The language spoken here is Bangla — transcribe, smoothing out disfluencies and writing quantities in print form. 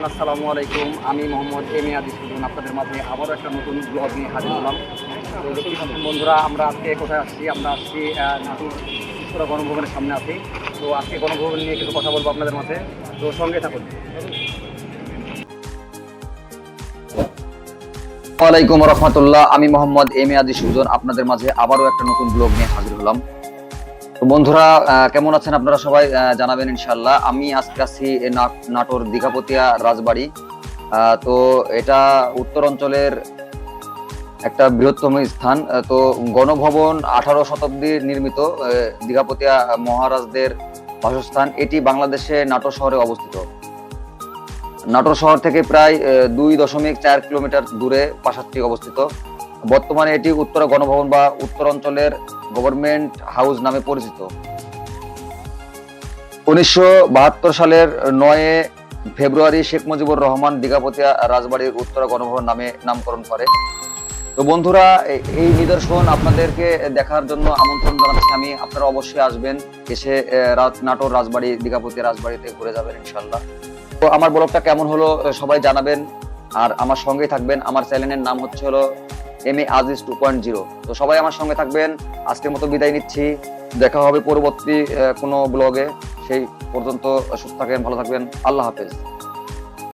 আসসালামু আলাইকুম, আমি মোহাম্মদ এম এ আজিজ সুজন আপনাদের মাঝে আবারও একটা নতুন ব্লগ নিয়ে হাজির হলাম। তো দেখতে পাচ্ছেন বন্ধুরা, আমরা আজকে কোথায় আসছি? আমরা আসছি নাটোর উত্তরা গণভবনের সামনে আছি। তো আজকে গণভবন নিয়ে কিছু কথা বলবো আপনাদের মাঝে, তো সঙ্গে থাকুন। ওয়ালাইকুম রহমতুল্লাহ, আমি মোহাম্মদ এম এ আজিজ সুজন আপনাদের মাঝে আবারও একটা নতুন ব্লগ নিয়ে হাজির হলাম। তো বন্ধুরা, কেমন আছেন আপনারা সবাই? জানাবেন ইনশাল্লাহ। আমি আজকে আছি নাটোর দীঘাপতিয়া রাজবাড়ি। তো এটা উত্তর অঞ্চলের একটা বৃহত্তম স্থান। তো গণভবন 18 শতাব্দীর নির্মিত দীঘাপতিয়া মহারাজদের বাসস্থান। এটি বাংলাদেশে নাটোর শহরে অবস্থিত। নাটোর শহর থেকে প্রায় 2.4 কিলোমিটার দূরে প্রাসাদটি অবস্থিত। বর্তমানে এটি উত্তরা গণভবন বা উত্তর অঞ্চলের গভর্নমেন্ট হাউস নামে পরিচিত। 1972 সালের 9 ফেব্রুয়ারি শেখ মুজিবুর রহমান দীঘাপতিয়া রাজবাড়ির উত্তরা গণভবন নামে নামকরণ করে। তো বন্ধুরা, এই নিদর্শন আপনাদেরকে দেখার জন্য আমন্ত্রণ জানাচ্ছি আমি। আপনারা অবশ্যই আসবেন, এসে নাটোর রাজবাড়ি, দীঘাপতিয়া রাজবাড়িতে ঘুরে যাবেন ইনশাল্লাহ। তো আমার ব্লগটা কেমন হলো সবাই জানাবেন, আর আমার সঙ্গেই থাকবেন। আমার চ্যানেলের নাম হচ্ছে এম এ আজিজ 2.0। তো সবাই আমার সঙ্গে থাকবেন। আজকের মতো বিদায় নিচ্ছি, দেখা হবে পরবর্তী কোনো ব্লগে। সেই পর্যন্ত সুস্থ থাকবেন, ভালো থাকবেন। আল্লাহ হাফেজ।